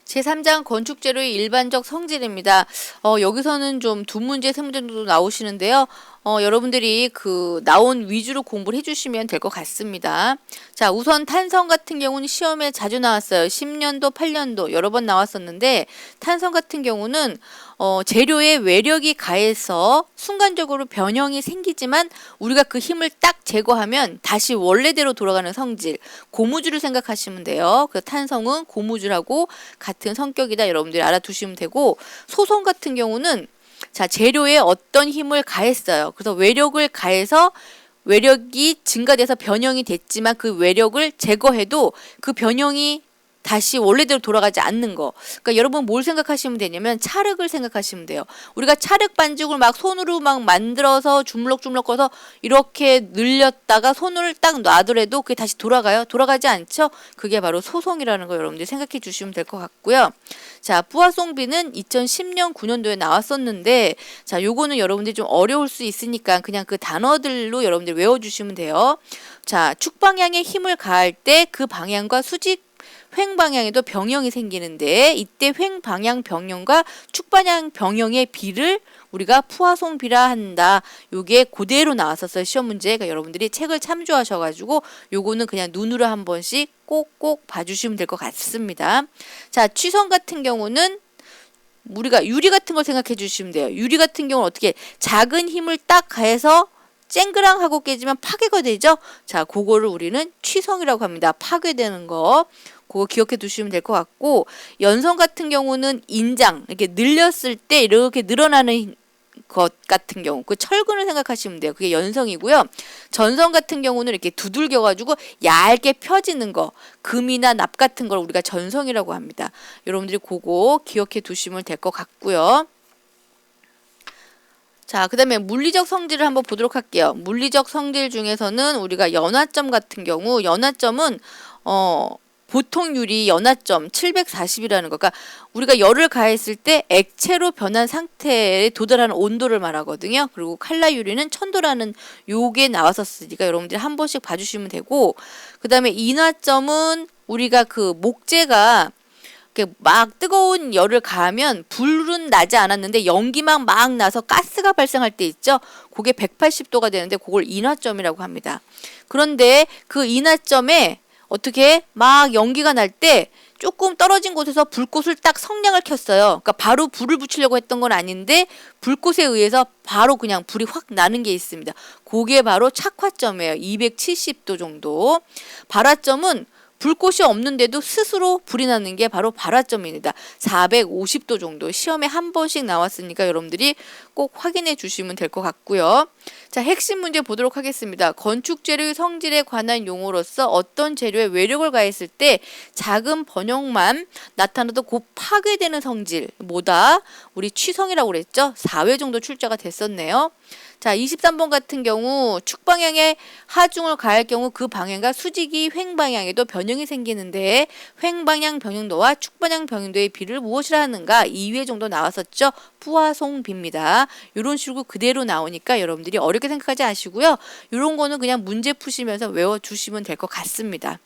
제3장 건축재료의 일반적 성질입니다. 여기서는 좀 두 문제, 세 문제 정도 나오시는데요. 여러분들이 그 나온 위주로 공부를 해주시면 될 것 같습니다. 자, 우선 탄성 같은 경우는 시험에 자주 나왔어요. 10년도, 8년도 여러 번 나왔었는데 탄성 같은 경우는 재료에 외력이 가해서 순간적으로 변형이 생기지만 우리가 그 힘을 딱 제거하면 다시 원래대로 돌아가는 성질, 고무줄을 생각하시면 돼요. 그 탄성은 고무줄하고 같은 성격이다. 여러분들이 알아두시면 되고, 소송 같은 경우는 자, 재료에 어떤 힘을 가했어요. 그래서 외력을 가해서 외력이 증가돼서 변형이 됐지만 그 외력을 제거해도 그 변형이 다시 원래대로 돌아가지 않는 거. 그러니까 여러분 뭘 생각하시면 되냐면 찰흙을 생각하시면 돼요. 우리가 찰흙 반죽을 막 손으로 막 만들어서 주물럭주물럭 꺼서 이렇게 늘렸다가 손을 딱 놔더라도 그게 다시 돌아가요? 돌아가지 않죠? 그게 바로 소송이라는 거 여러분들이 생각해 주시면 될 것 같고요. 자, 부하송비는 2010년 9년도에 나왔었는데 자, 요거는 여러분들이 좀 어려울 수 있으니까 그냥 그 단어들로 여러분들이 외워주시면 돼요. 자, 축방향에 힘을 가할 때 그 방향과 수직 횡 방향에도 병형이 생기는데 이때 횡 방향 병형과 축방향 병형의 비를 우리가 푸하송비라 한다. 요게 그대로 나왔었어요. 시험 문제. 그러니까 여러분들이 책을 참조하셔가지고 요거는 그냥 눈으로 한 번씩 꼭꼭 봐주시면 될 것 같습니다. 자, 취성 같은 경우는 우리가 유리 같은 걸 생각해 주시면 돼요. 유리 같은 경우는 어떻게 작은 힘을 딱 가해서 쨍그랑하고 깨지면 파괴가 되죠. 자, 그거를 우리는 취성이라고 합니다. 파괴되는 거. 그거 기억해 두시면 될 것 같고, 연성 같은 경우는 인장, 이렇게 늘렸을 때 이렇게 늘어나는 것 같은 경우, 그 철근을 생각하시면 돼요. 그게 연성이고요. 전성 같은 경우는 이렇게 두들겨가지고 얇게 펴지는 거, 금이나 납 같은 걸 우리가 전성이라고 합니다. 여러분들이 그거 기억해 두시면 될 것 같고요. 자, 그 다음에 물리적 성질을 한번 보도록 할게요. 물리적 성질 중에서는 우리가 연화점 같은 경우, 연화점은 보통 유리 연화점 740이라는 거. 그러니까 우리가 열을 가했을 때 액체로 변한 상태에 도달하는 온도를 말하거든요. 그리고 칼라 유리는 1000도라는 요게 나왔었으니까 여러분들이 한 번씩 봐주시면 되고, 그 다음에 인화점은 우리가 그 목재가 막 뜨거운 열을 가하면 불은 나지 않았는데 연기만 막 나서 가스가 발생할 때 있죠. 그게 180도가 되는데 그걸 인화점이라고 합니다. 그런데 그 인화점에 어떻게 막 연기가 날 때 조금 떨어진 곳에서 불꽃을 딱 성냥을 켰어요. 그러니까 바로 불을 붙이려고 했던 건 아닌데 불꽃에 의해서 바로 그냥 불이 확 나는 게 있습니다. 그게 바로 착화점이에요. 270도 정도. 발화점은 불꽃이 없는데도 스스로 불이 나는 게 바로 발화점입니다. 450도 정도. 시험에 한 번씩 나왔으니까 여러분들이 꼭 확인해 주시면 될 것 같고요. 자, 핵심 문제 보도록 하겠습니다. 건축 재료의 성질에 관한 용어로서 어떤 재료에 외력을 가했을 때 작은 번영만 나타나도 곧 파괴되는 성질. 뭐다? 우리 취성이라고 그랬죠? 4회 정도 출제가 됐었네요. 자, 23번 같은 경우 축방향에 하중을 가할 경우 그 방향과 수직이 횡방향에도 변형이 생기는데 횡방향 변형도와 축방향 변형도의 비를 무엇이라 하는가? 2회 정도 나왔었죠. 부하송비입니다. 이런 식으로 그대로 나오니까 여러분들이 어렵게 생각하지 마시고요. 이런 거는 그냥 문제 푸시면서 외워주시면 될 것 같습니다.